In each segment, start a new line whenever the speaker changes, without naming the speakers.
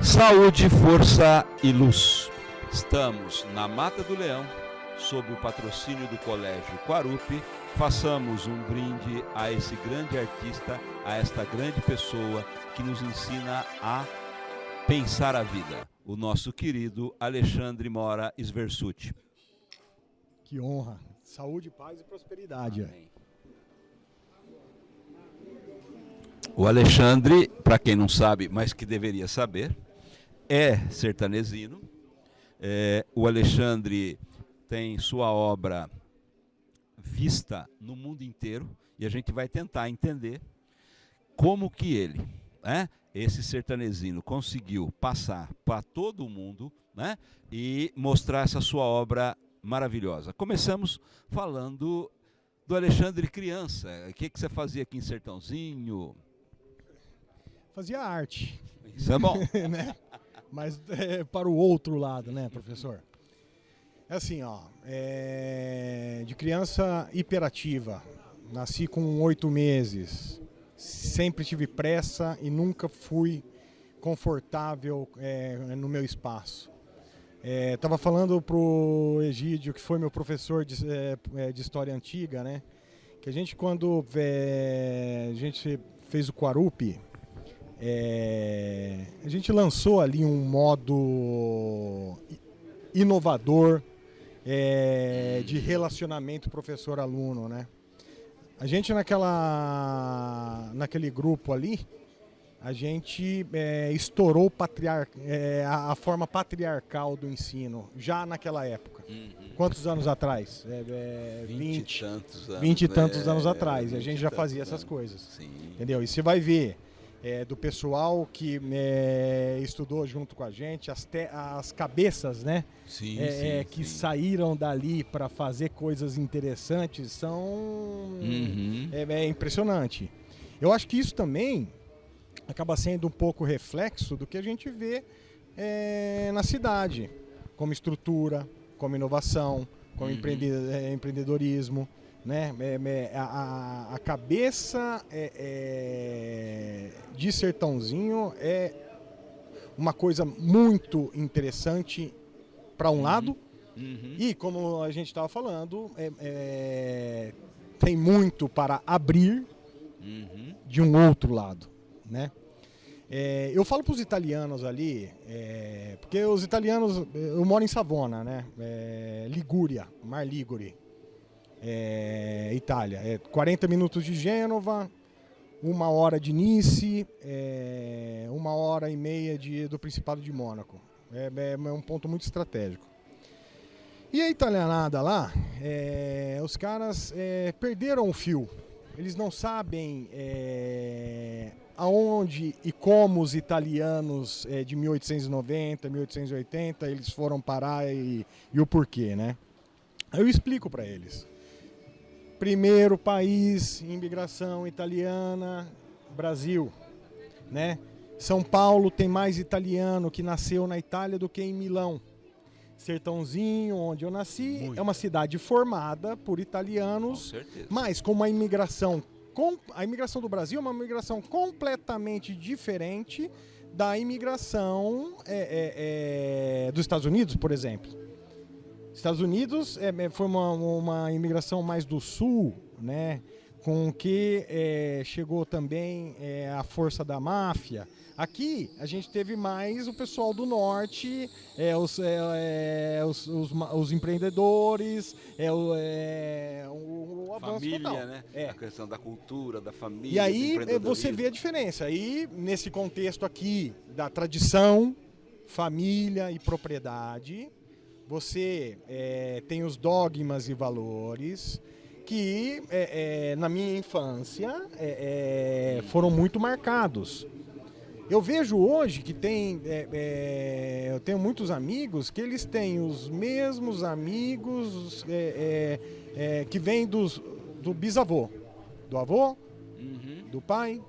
Saúde, força e luz. Estamos na Mata do Leão, sob o patrocínio do Colégio Quarupi. Façamos um brinde a esse grande artista, a esta grande pessoa que nos ensina a pensar a vida, o nosso querido Alexandre Mora Sversuti.
Que honra. Saúde, paz e prosperidade.
Amém. O Alexandre, para quem não sabe, mas que deveria saber, é sertanezino. O Alexandre tem sua obra vista no mundo inteiro e a gente vai tentar entender como que ele, esse sertanezino, conseguiu passar para todo o mundo, e mostrar essa sua obra maravilhosa. Começamos falando do Alexandre criança. O que você fazia aqui em Sertãozinho?
Fazia arte.
Isso é bom.
Né? Mas para o outro lado, né, professor? É assim, de criança hiperativa. Nasci com 8 meses. Sempre tive pressa e nunca fui confortável no meu espaço. Estava falando pro Egídio, que foi meu professor de História Antiga, né? Que a gente, quando a gente fez o Quarupi, a gente lançou ali um modo inovador de relacionamento professor-aluno, né? A gente naquele grupo ali, a gente estourou a forma patriarcal do ensino, já naquela época. Quantos anos atrás?
20 e tantos anos.
20 e tantos anos atrás, e a gente já fazia essas coisas.
Sim.
Entendeu? E você vai ver do pessoal que estudou junto com a gente, as cabeças, né?
Sim,
que saíram dali para fazer coisas interessantes, são impressionante. Eu acho que isso também acaba sendo um pouco reflexo do que a gente vê na cidade, como estrutura, como inovação, como empreendedorismo, né? A cabeça de Sertãozinho é uma coisa muito interessante para um lado, e como a gente estava falando, tem muito para abrir de um outro lado, né? Eu falo para os italianos ali, porque os italianos, eu moro em Savona, né? Ligúria, Mar Ligure, Itália. 40 minutos de Gênova, 1 hora de Nice, 1h30 do Principado de Mônaco. É um ponto muito estratégico. E a italianada lá, os caras perderam o fio. Eles não sabem aonde e como os italianos de 1890, 1880, eles foram parar e o porquê, né? Eu explico para eles. Primeiro país, imigração italiana, Brasil, né? São Paulo tem mais italiano que nasceu na Itália do que em Milão. Sertãozinho, onde eu nasci, é uma cidade formada por italianos, mas com uma imigração. A imigração do Brasil é uma imigração completamente diferente da imigração dos Estados Unidos, por exemplo. Estados Unidos foi uma imigração mais do sul, né, com que chegou também a força da máfia. Aqui a gente teve mais o pessoal do norte, os empreendedores, o avanço
família,
total.
Né? A questão da cultura, da família.
E aí você vê a diferença. Aí, nesse contexto aqui da tradição, família e propriedade, você tem os dogmas e valores que, na minha infância, foram muito marcados. Eu vejo hoje que eu tenho muitos amigos que eles têm os mesmos amigos que vêm do bisavô, do avô, do pai,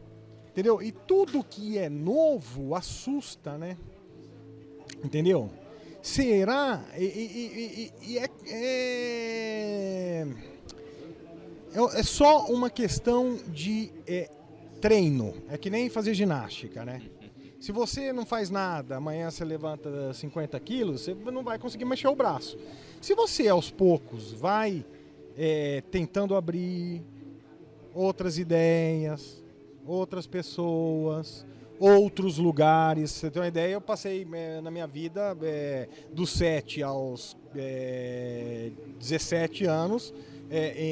entendeu? E tudo que é novo assusta, né? Entendeu? Será? É só uma questão de treino. É que nem fazer ginástica, né? Se você não faz nada, amanhã você levanta 50 quilos, você não vai conseguir mexer o braço. Se você, aos poucos, vai tentando abrir outras ideias, outras pessoas, outros lugares. Você tem uma ideia, eu passei na minha vida dos 7 aos 17 anos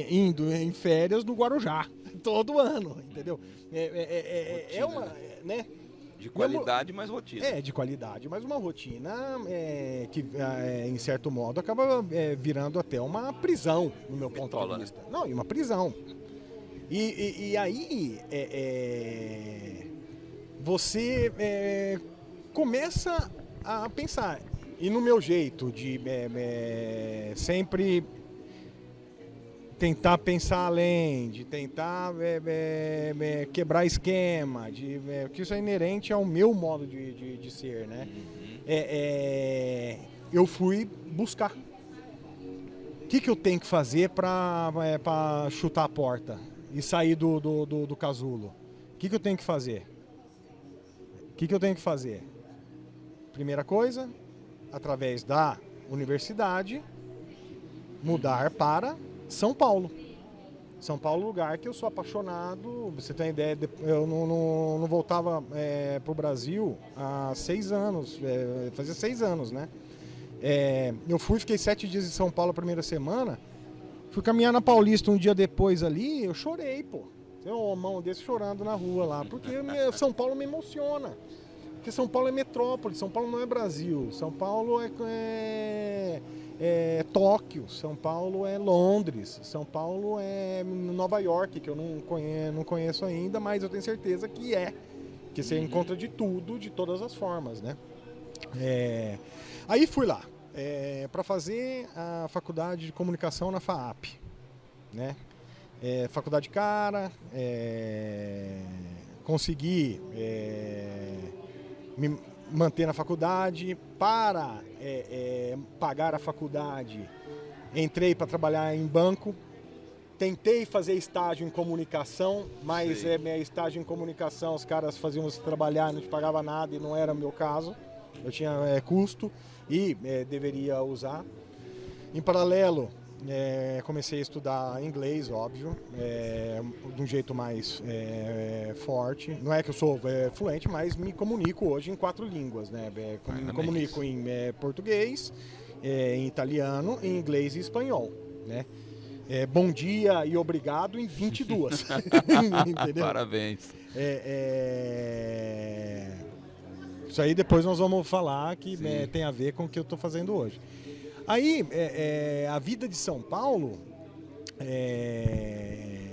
indo em férias no Guarujá, todo ano, entendeu? É uma... né?
De qualidade, mas rotina.
De qualidade, mas uma rotina que, em certo modo, acaba virando até uma prisão, no meu ponto de vista. Né? Não, e uma prisão. E aí você começa a pensar. E no meu jeito de sempre tentar pensar além, de tentar quebrar esquema, que isso é inerente ao meu modo de ser, né? Eu fui buscar. O que eu tenho que fazer para chutar a porta e sair do casulo? O que eu tenho que fazer? O que eu tenho que fazer? Primeira coisa, através da universidade, mudar para São Paulo. São Paulo é um lugar que eu sou apaixonado. Você tem ideia, eu não voltava para o Brasil há 6 anos, fazia 6 anos, né? Eu fiquei 7 dias em São Paulo a primeira semana, fui caminhar na Paulista um dia depois ali, eu chorei, pô. Tem um homão desse chorando na rua lá, porque São Paulo me emociona. Porque São Paulo é metrópole, São Paulo não é Brasil, São Paulo é Tóquio, São Paulo é Londres, São Paulo é Nova York, que eu não conheço ainda, mas eu tenho certeza que que você encontra de tudo, de todas as formas, né? Aí fui lá para fazer a faculdade de comunicação na FAAP, né? Faculdade cara, consegui me manter na faculdade. Para pagar a faculdade, entrei para trabalhar em banco. Tentei fazer estágio em comunicação, mas estágio em comunicação, os caras faziam você trabalhar, não te pagava nada e não era o meu caso. Eu tinha custo e deveria usar. Em paralelo, comecei a estudar inglês, óbvio, de um jeito mais forte. Não é que eu sou fluente, mas me comunico hoje em 4 línguas, né? Me comunico em português, em italiano, em inglês e espanhol, né? Bom dia e obrigado em 22. Entendeu?
Parabéns.
Isso aí depois nós vamos falar que tem a ver com o que eu estou fazendo hoje. Aí, a vida de São Paulo,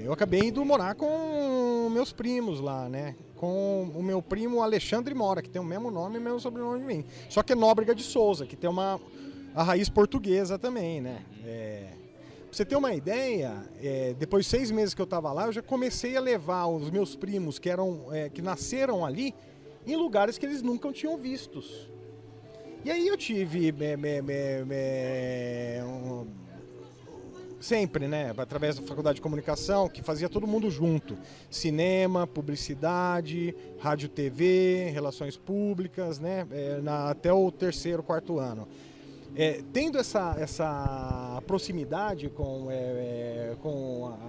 eu acabei indo morar com meus primos lá, né? Com o meu primo Alexandre Mora, que tem o mesmo nome e o mesmo sobrenome de mim. Só que é Nóbrega de Souza, que tem a raiz portuguesa também, né? Pra você ter uma ideia, depois de 6 meses que eu estava lá, eu já comecei a levar os meus primos que nasceram ali em lugares que eles nunca tinham vistos. E aí eu tive sempre, né, através da faculdade de comunicação, que fazia todo mundo junto. Cinema, publicidade, rádio, TV, relações públicas, né, até o 3º, 4º ano. Tendo essa proximidade com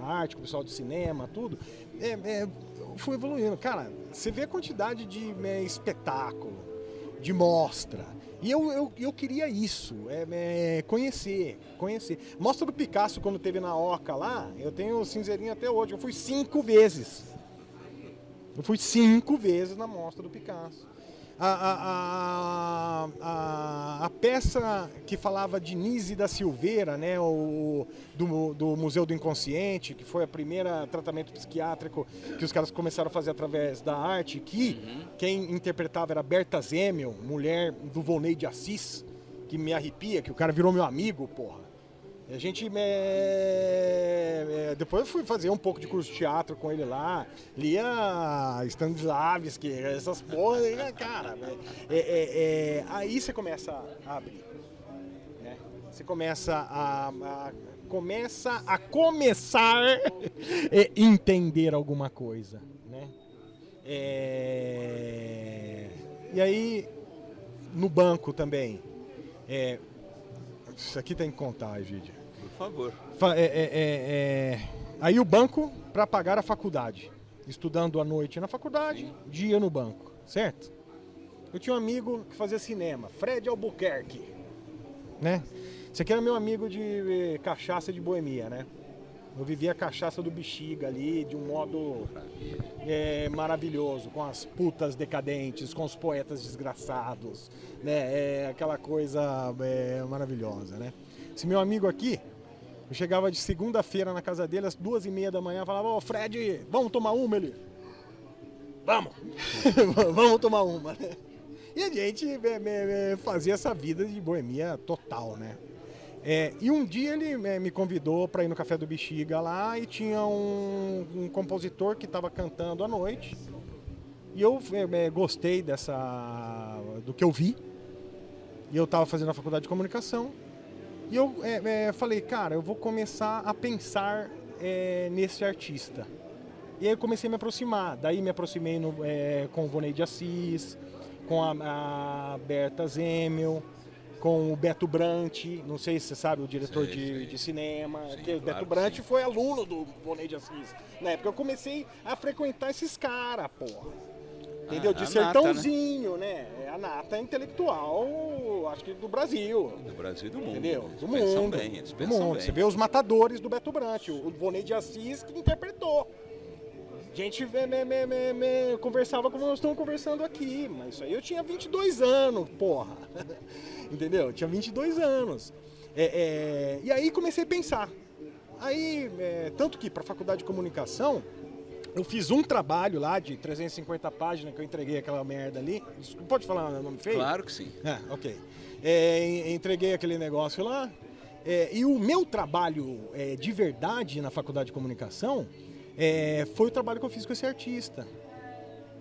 a arte, com o pessoal do cinema, tudo, fui evoluindo. Cara, você vê a quantidade de espetáculo, de mostra. E eu queria isso, conhecer. Mostra do Picasso, quando teve na Oca lá, eu tenho o cinzeirinho até hoje. Eu fui 5 vezes. Eu fui 5 vezes na mostra do Picasso. A peça que falava de Nise da Silveira, né, do Museu do Inconsciente, que foi a primeira tratamento psiquiátrico que os caras começaram a fazer através da arte, que quem interpretava era Berta Zemel, mulher do Volney de Assis, que me arrepia, que o cara virou meu amigo, porra. A gente depois eu fui fazer um pouco de curso de teatro com ele lá, lia Stanislavski, essas porras, cara. Aí você começa a abrir, né? Você começa a entender alguma coisa, né? E aí, no banco também. Isso aqui tem que contar, Egídio.
Por favor.
Aí o banco para pagar a faculdade. Estudando à noite na faculdade,
Sim.
dia no banco, certo? Eu tinha um amigo que fazia cinema, Fred Albuquerque, né? Esse aqui era meu amigo de cachaça de boemia, né? Eu vivia a cachaça do Bexiga ali, de um modo maravilhoso, com as putas decadentes, com os poetas desgraçados, né? Aquela coisa maravilhosa, né? Esse meu amigo aqui, eu chegava de segunda-feira na casa dele, às 2h30 da manhã, falava, ô Fred, vamos tomar uma? Ele, vamos! Vamos tomar uma, né? E a gente fazia essa vida de boemia total, né? E um dia ele me convidou para ir no Café do Bexiga lá e tinha um compositor que estava cantando à noite. E eu gostei do que eu vi. E eu estava fazendo a faculdade de comunicação. E eu falei, cara, eu vou começar a pensar nesse artista. E aí eu comecei a me aproximar. Daí me aproximei com o Vonei de Assis, com a Berta Zemel, com o Beto Brant, não sei se você sabe, o diretor de cinema.
Sim,
que o
claro
Beto Brant
sim.
foi aluno do Vonei de Assis. Na época eu comecei a frequentar esses caras, porra. Entendeu? De
a
sertãozinho, né? É a nata intelectual, acho que do Brasil.
Do Brasil e do mundo.
Entendeu?
Eles
Do
pensam
mundo.
bem, eles
Do
pensam
mundo.
bem.
Você vê os matadores do Beto Brant, o Vonei de Assis que interpretou. A gente conversava como nós estamos conversando aqui, mas isso aí eu tinha 22 anos, porra. Entendeu? Eu tinha 22 anos. E aí comecei a pensar. Aí, tanto que para a faculdade de comunicação, eu fiz um trabalho lá de 350 páginas que eu entreguei aquela merda ali. Pode falar o nome feio?
Claro que sim.
Ok. Entreguei aquele negócio lá. E o meu trabalho de verdade na faculdade de comunicação foi o trabalho que eu fiz com esse artista.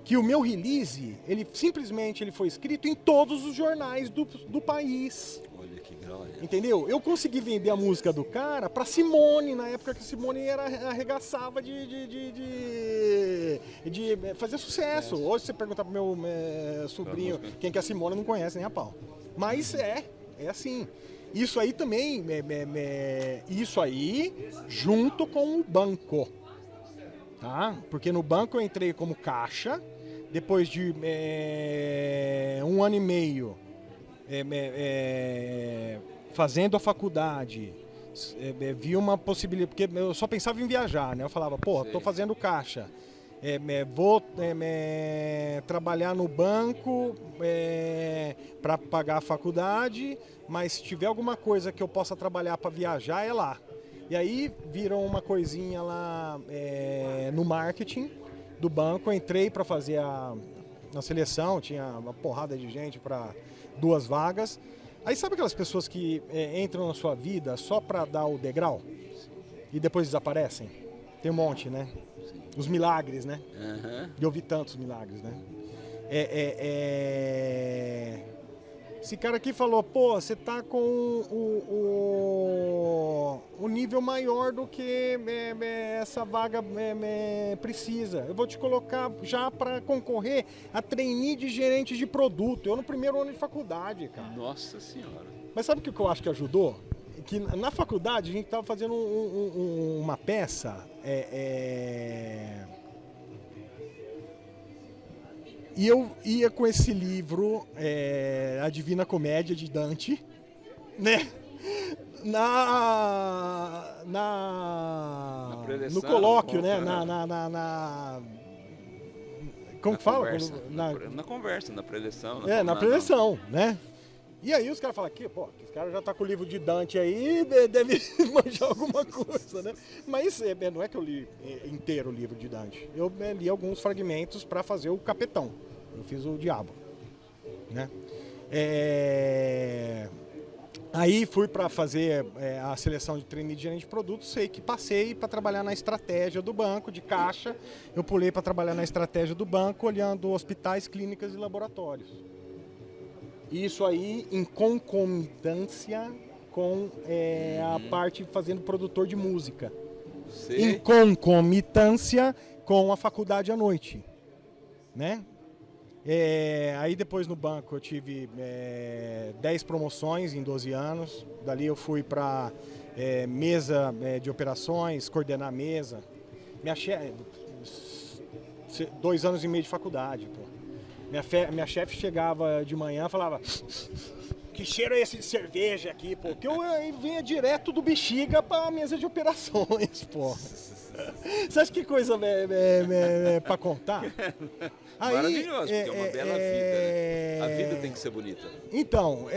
Que o meu release, ele simplesmente foi escrito em todos os jornais do país.
Olha que glória.
Entendeu? Eu consegui vender a música do cara pra Simone, na época que Simone arregaçava de fazer sucesso. Hoje você perguntar pro meu sobrinho quem que é Simone, não conhece nem a pau. Mas é assim. Isso aí também, isso aí junto com o banco. Tá? Porque no banco eu entrei como caixa, depois de 1 ano e meio fazendo a faculdade, vi uma possibilidade, porque eu só pensava em viajar, né? Eu falava, porra, tô fazendo caixa, vou trabalhar no banco para pagar a faculdade, mas se tiver alguma coisa que eu possa trabalhar para viajar, é lá. E aí viram uma coisinha lá no marketing do banco. Eu entrei para fazer na seleção, tinha uma porrada de gente para 2 vagas. Aí sabe aquelas pessoas que entram na sua vida só para dar o degrau e depois desaparecem? Tem um monte, né? Os milagres, né?
Uhum.
E eu vi tantos milagres, né? Esse cara aqui falou, pô, você tá com o nível maior do que essa vaga precisa. Eu vou te colocar já para concorrer a trainee de gerente de produto. Eu no primeiro ano de faculdade, cara.
Nossa Senhora.
Mas sabe o que eu acho que ajudou? Que na faculdade a gente tava fazendo uma peça e eu ia com esse livro, A Divina Comédia de Dante, né? No colóquio, né? Como que fala?
Na conversa, na preleção.
Na preleção, né? E aí os caras falam aqui, pô, esse cara já tá com o livro de Dante aí, deve manjar alguma coisa, né? Mas não é que eu li inteiro o livro de Dante. Eu li alguns fragmentos para fazer o Capetão. Eu fiz o Diabo, né? Aí fui para fazer a seleção de trainee de gerente de produtos, sei que passei para trabalhar na estratégia do banco, de caixa. Eu pulei para trabalhar na estratégia do banco, olhando hospitais, clínicas e laboratórios. Isso aí em concomitância com a parte fazendo produtor de música.
Sei.
Em concomitância com a faculdade à noite, né? Aí depois no banco eu tive 10 promoções em 12 anos. Dali eu fui para mesa de operações, coordenar a mesa. Minha chefe, 2 anos e meio de faculdade, pô. Minha chefe chegava de manhã e falava: que cheiro é esse de cerveja aqui, pô? Que eu vinha direto do Bexiga para a mesa de operações, pô. Você acha que coisa para contar?
Maravilhoso, porque é uma bela vida, né? A vida tem que ser bonita.
Então,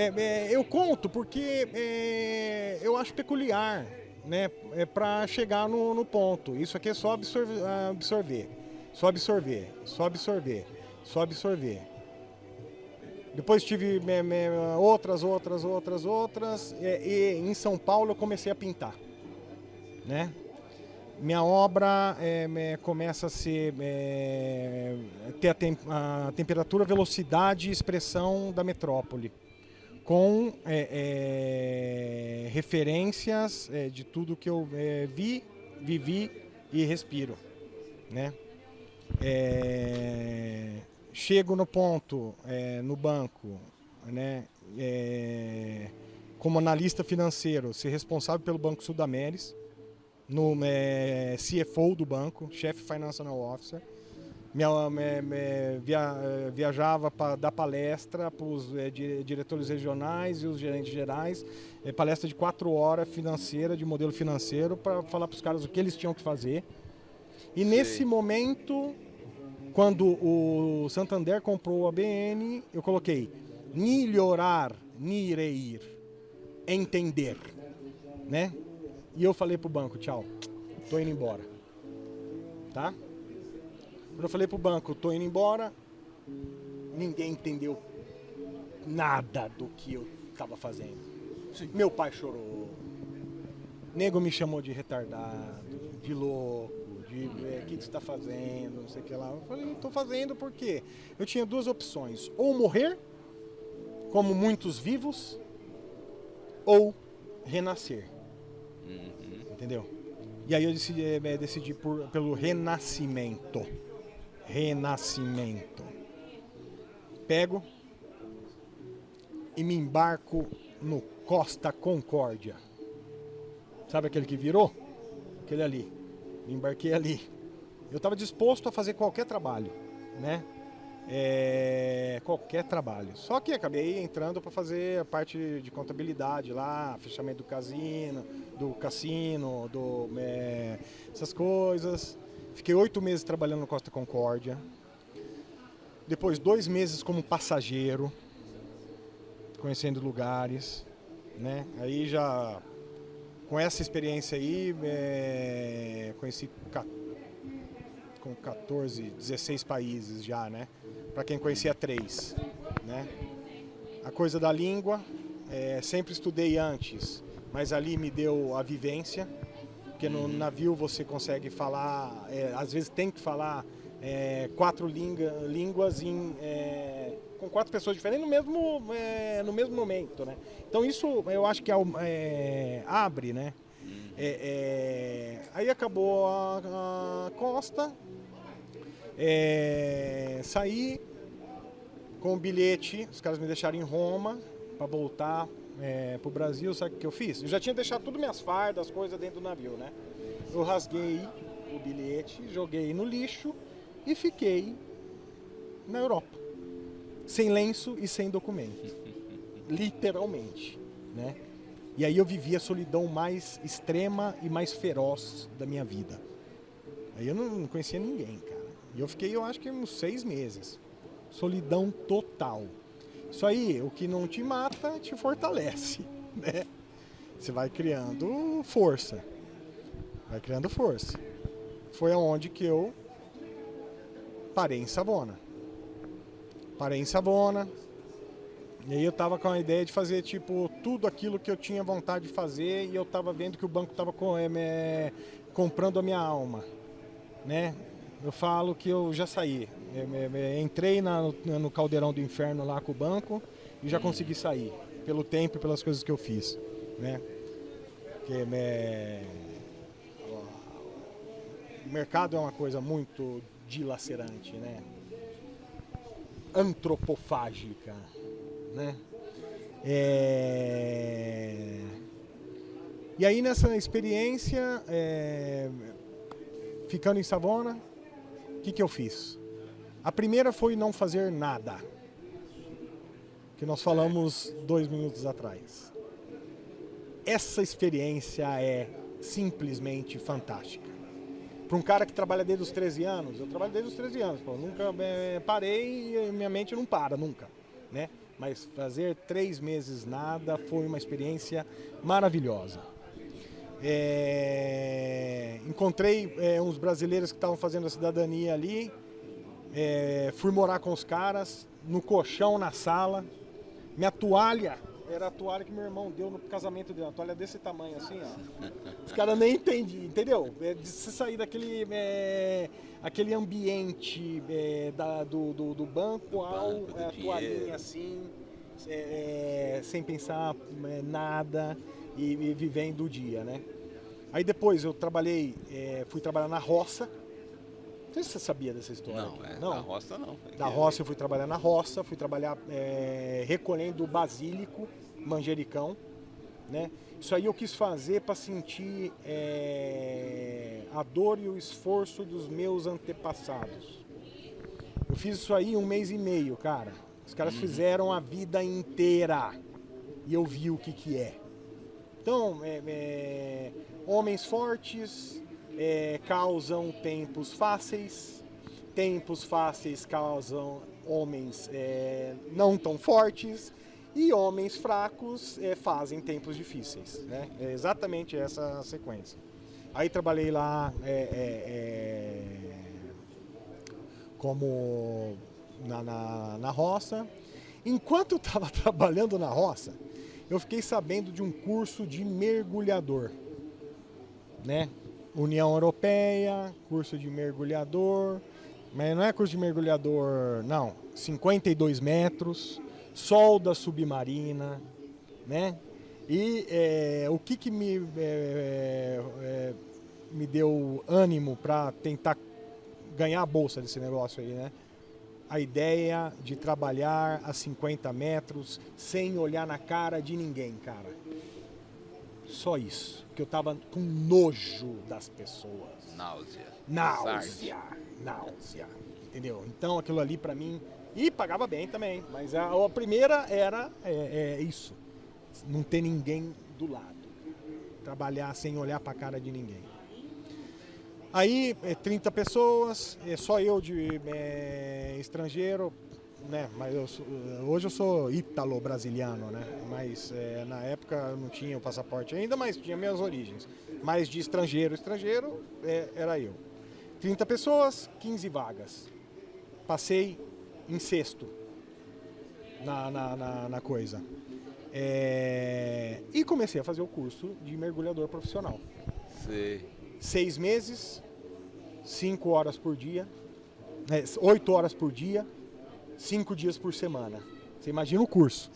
eu conto porque eu acho peculiar, né? Para chegar no ponto. Isso aqui é só absorver. Só absorver, só absorver, só absorver. Depois tive outras. E em São Paulo eu comecei a pintar, né? Minha obra começa a ter a temperatura, velocidade e expressão da metrópole, com referências de tudo que eu vivi e respiro, né? Chego no ponto, no banco, né? Como analista financeiro, ser responsável pelo Banco Sudameris, no CFO do banco, Chief Financial Officer. Viajava para dar palestra para os diretores regionais e os gerentes gerais, palestra de 4 horas financeira, de modelo financeiro, para falar para os caras o que eles tinham que fazer. E nesse momento, quando o Santander comprou o ABN, eu coloquei melhorar, nireir, entender, né? E eu falei pro banco: tchau, tô indo embora, tá? Quando eu falei pro banco: tô indo embora, ninguém entendeu nada do que eu tava fazendo. Sim. Meu pai chorou, nego me chamou de retardado, de louco, de o que você tá fazendo, não sei o que lá. Eu falei: tô fazendo porque eu tinha 2 opções: ou morrer, como muitos vivos, ou renascer. Entendeu? E aí eu decidi pelo renascimento. Renascimento. Pego e me embarco no Costa Concórdia. Sabe aquele que virou? Aquele ali. Me embarquei ali. Eu estava disposto a fazer qualquer trabalho, né? Qualquer trabalho. Só que acabei entrando para fazer a parte de contabilidade lá, fechamento do cassino, essas coisas. Fiquei 8 meses trabalhando no Costa Concórdia. Depois 2 meses como passageiro, conhecendo lugares, né? Aí já com essa experiência aí, conheci com 14, 16 países já, né? Para quem conhecia 3, né? A coisa da língua, sempre estudei antes, mas ali me deu a vivência, porque no navio você consegue falar, às vezes tem que falar 4 línguas com 4 pessoas diferentes no mesmo momento, né? Então isso eu acho que abre, né? Aí acabou a Costa, saí com o bilhete, os caras me deixaram em Roma para voltar pro Brasil. Sabe o que eu fiz? Eu já tinha deixado tudo minhas fardas, as coisas dentro do navio, né? Eu rasguei o bilhete, joguei no lixo e fiquei na Europa, sem lenço e sem documento, literalmente, né? E aí eu vivi a solidão mais extrema e mais feroz da minha vida. Aí eu não conhecia ninguém, cara. E eu fiquei, eu acho que uns 6 meses. Solidão total. Isso aí, o que não te mata, te fortalece, né? Você vai criando força. Vai criando força. Foi aonde que eu parei em Savona. E aí eu tava com a ideia de fazer, tipo, tudo aquilo que eu tinha vontade de fazer, e eu tava vendo que o banco tava comprando a minha alma, né? Eu falo que eu já saí. Entrei no caldeirão do inferno lá com o banco e já consegui sair, pelo tempo e pelas coisas que eu fiz, né? Porque o mercado é uma coisa muito dilacerante, né? antropofágica, né? E aí nessa experiência, ficando em Savona, o que eu fiz? A primeira foi não fazer nada, que nós falamos 2 minutos atrás. Essa experiência é simplesmente fantástica. Para um cara que trabalha desde os 13 anos, eu trabalho desde os 13 anos, pô, nunca parei e minha mente não para, nunca, né? Mas fazer 3 meses nada foi uma experiência maravilhosa. Encontrei uns brasileiros que estavam fazendo a cidadania ali, fui morar com os caras, no colchão na sala, minha toalha era a toalha que meu irmão deu no casamento dele, uma toalha desse tamanho assim, ó. Os caras nem entendiam, entendeu? De se sair daquele aquele ambiente do banco ao toalhinha assim, sem pensar nada e vivendo o dia, né? Aí depois eu trabalhei, fui trabalhar na roça. Não sei se você sabia dessa história.
Não, na roça não.
Da roça eu fui trabalhar na roça, fui trabalhar recolhendo basílico, manjericão, né? Isso aí eu quis fazer para sentir a dor e o esforço dos meus antepassados. Eu fiz isso aí 1 mês e meio, cara. Os caras fizeram a vida inteira e eu vi o que é. Então, homens fortes causam tempos fáceis causam homens não tão fortes e homens fracos fazem tempos difíceis, né? É exatamente essa a sequência. Aí trabalhei lá como na roça. Enquanto eu estava trabalhando na roça, eu fiquei sabendo de um curso de mergulhador, né? União Europeia, curso de mergulhador, mas não é curso de mergulhador, não, 52 metros, solda submarina, né? E o que me deu ânimo para tentar ganhar a bolsa desse negócio aí, né? A ideia de trabalhar a 50 metros sem olhar na cara de ninguém, cara. Só isso, que eu tava com nojo das pessoas. Náusea, entendeu? Então aquilo ali pra mim, e pagava bem também, mas a primeira era isso, não ter ninguém do lado, trabalhar sem olhar pra cara de ninguém. Aí 30 pessoas, só eu de estrangeiro, né? Mas hoje eu sou ítalo-brasiliano, né? Mas na época eu não tinha o passaporte ainda, mas tinha minhas origens. Mas de estrangeiro era eu. 30 pessoas, 15 vagas. Passei em sexto na coisa. E comecei a fazer o curso de mergulhador profissional.
Sim.
6 meses, 5 horas por dia, 8 horas por dia, 5 dias por semana. Você imagina o curso.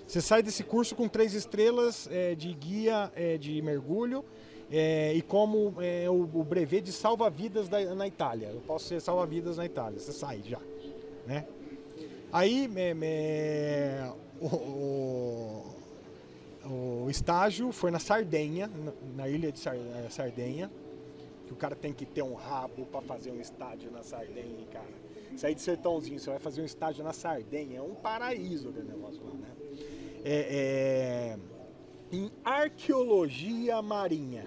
Você sai desse curso com 3 estrelas de guia de mergulho e como o brevet de salva-vidas na Itália. Eu posso ser salva-vidas na Itália. Você sai já, né? Aí o estágio foi na Sardenha, na ilha de Sardenha, que o cara tem que ter um rabo para fazer um estágio na Sardenha, cara. Sair de Sertãozinho, você vai fazer um estágio na Sardenha, é um paraíso aquele negócio lá, né? Em arqueologia marinha.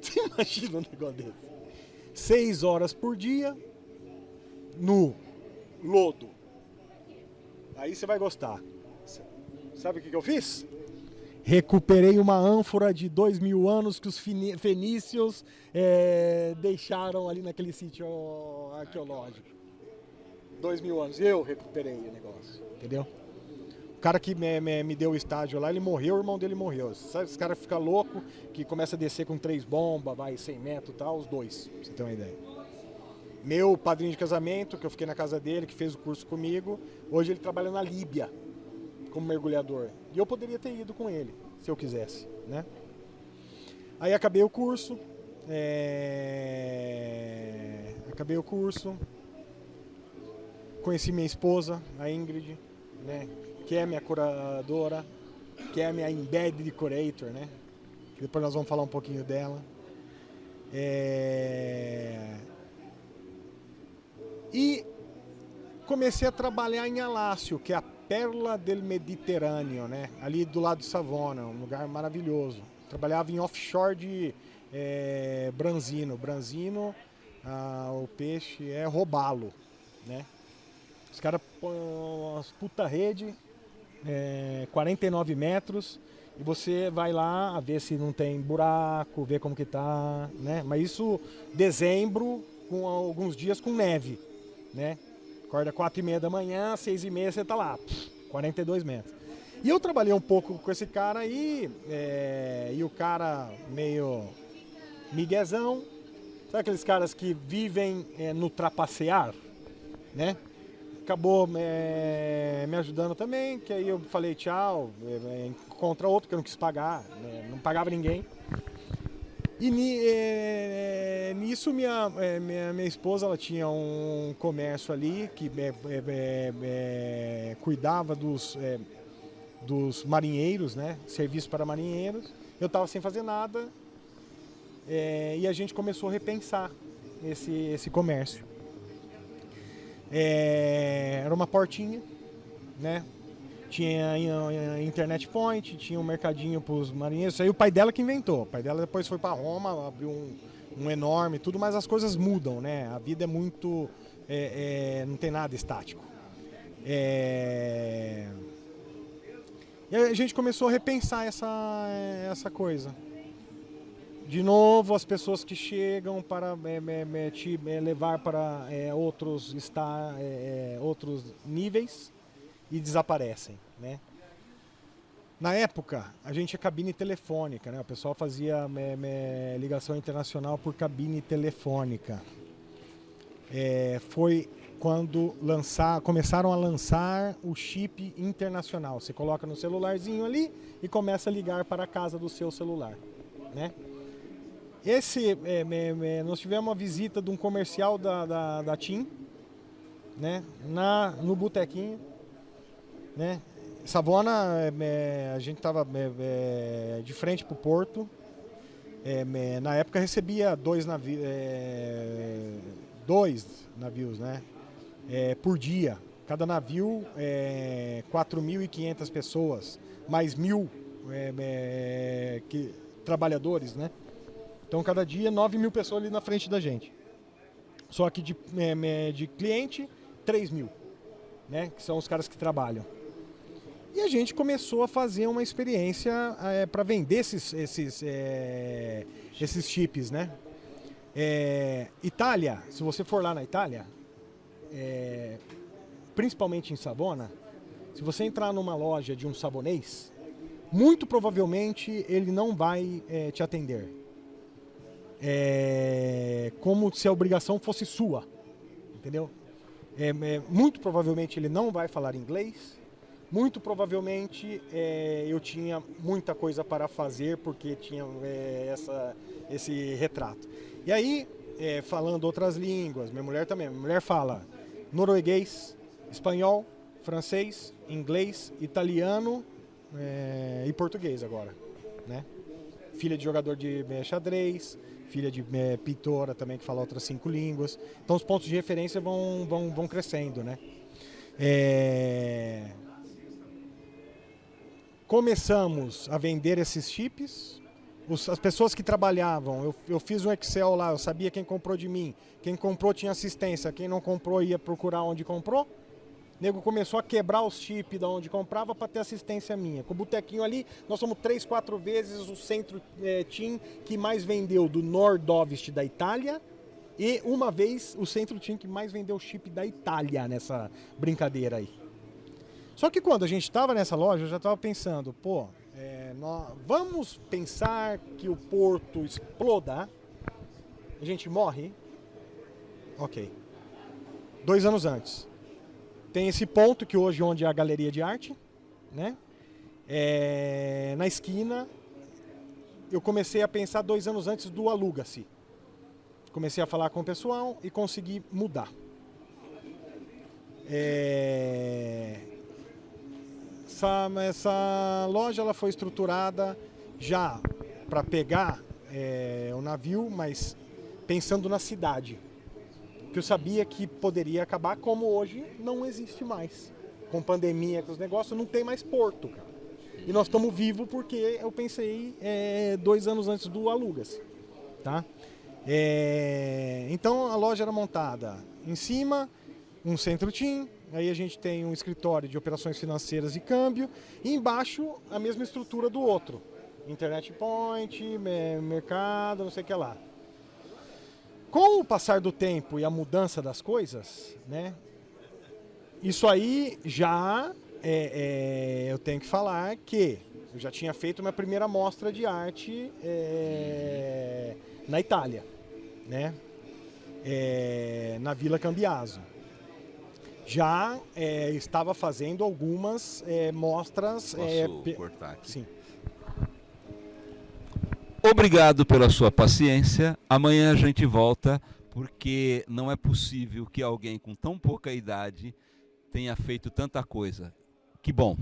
Você imagina um negócio desse? 6 horas por dia no lodo. Aí você vai gostar. Sabe o que eu fiz? Recuperei uma ânfora de 2000 anos que os fenícios deixaram ali naquele sítio arqueológico. 2000 anos. Eu recuperei o negócio, entendeu? O cara que me deu o estágio lá, ele morreu, o irmão dele morreu. Sabe, esse cara fica louco, que começa a descer com 3 bombas, vai 100 metros e tal, os 2, pra você ter uma ideia. Meu padrinho de casamento, que eu fiquei na casa dele, que fez o curso comigo, hoje ele trabalha na Líbia como mergulhador. E eu poderia ter ido com ele, se eu quisesse, né? Aí acabei o curso. conheci minha esposa, a Ingrid, né? Que é minha curadora, que é minha embedded curator, né? Depois nós vamos falar um pouquinho dela. E comecei a trabalhar em Alácio, que é a Perla del Mediterrâneo, né? Ali do lado de Savona, um lugar maravilhoso. Trabalhava em offshore de branzino. Branzino, o peixe é robalo, né? Os caras põem umas puta rede, 49 metros, e você vai lá ver se não tem buraco, ver como que tá, né? Mas isso dezembro, com alguns dias com neve, né? Acorda 4h30 da manhã, 6h30 você tá lá, 42 metros. E eu trabalhei um pouco com esse cara aí, e o cara meio miguezão, sabe aqueles caras que vivem no trapacear, né? Acabou me ajudando também, que aí eu falei tchau, contra outro que eu não quis pagar, né? Não pagava ninguém. E nisso minha esposa, ela tinha um comércio ali que cuidava dos marinheiros, né? Serviço para marinheiros. Eu estava sem fazer nada, e a gente começou a repensar esse comércio. Era uma portinha, né? Tinha internet point, tinha um mercadinho para os marinheiros. Isso aí o pai dela que inventou. O pai dela depois foi para Roma, abriu um enorme, tudo, mas as coisas mudam, né? A vida é muito... não tem nada estático. E a gente começou a repensar essa coisa. De novo, as pessoas que chegam para te levar para outros níveis e desaparecem, né? Na época, a gente tinha cabine telefônica, né? O pessoal fazia ligação internacional por cabine telefônica. Foi quando começaram a lançar o chip internacional. Você coloca no celularzinho ali e começa a ligar para a casa do seu celular, né? Nós tivemos uma visita de um comercial da TIM, né? No botequinho, né? Savona, a gente estava de frente para o porto. Na época recebia dois navios, né? Por dia. Cada navio 4.500 pessoas, mais 1.000 trabalhadores, né? Então, cada dia, 9.000 pessoas ali na frente da gente. Só que de cliente, 3.000, né? Que são os caras que trabalham. E a gente começou a fazer uma experiência para vender esses chips, né? Itália, se você for lá na Itália, principalmente em Savona, se você entrar numa loja de um sabonês, muito provavelmente ele não vai te atender. Como se a obrigação fosse sua, entendeu? Muito provavelmente ele não vai falar inglês, muito provavelmente eu tinha muita coisa para fazer porque tinha esse retrato. E aí, falando outras línguas, minha mulher também, minha mulher fala norueguês, espanhol, francês, inglês, italiano e português agora, né? Filha de jogador de xadrez, filha de pintora também que fala outras 5 línguas. Então os pontos de referência vão crescendo, né? Começamos a vender esses chips. As pessoas que trabalhavam, eu fiz um Excel lá, eu sabia quem comprou de mim. Quem comprou tinha assistência, quem não comprou ia procurar onde comprou. O nego começou a quebrar os chips de onde comprava para ter assistência minha. Com o botequinho ali, nós somos 3, 4 vezes o centro TIM que mais vendeu do Nordovest da Itália e uma vez o centro TIM que mais vendeu chip da Itália nessa brincadeira aí. Só que quando a gente estava nessa loja, eu já estava pensando, vamos pensar que o porto exploda, a gente morre? Ok. 2 anos antes. Tem esse ponto que hoje onde é a galeria de arte, né? Na esquina, eu comecei a pensar 2 anos antes do aluga-se. Comecei a falar com o pessoal e consegui mudar. Essa loja ela foi estruturada já para pegar o navio, mas pensando na cidade. Que eu sabia que poderia acabar, como hoje não existe mais. Com pandemia, com os negócios, não tem mais porto, cara. E nós estamos vivos porque eu pensei 2 anos antes do Alugas. Tá? Então a loja era montada em cima, um centro team, aí a gente tem um escritório de operações financeiras e câmbio, e embaixo a mesma estrutura do outro. Internet point, mercado, não sei o que lá. Com o passar do tempo e a mudança das coisas, né, isso aí já eu tenho que falar que eu já tinha feito minha primeira mostra de arte na Itália, né, na Vila Cambiaso. Já estava fazendo algumas mostras.
Posso cortar aqui?
Sim.
Obrigado pela sua paciência. Amanhã a gente volta, porque não é possível que alguém com tão pouca idade tenha feito tanta coisa. Que bom.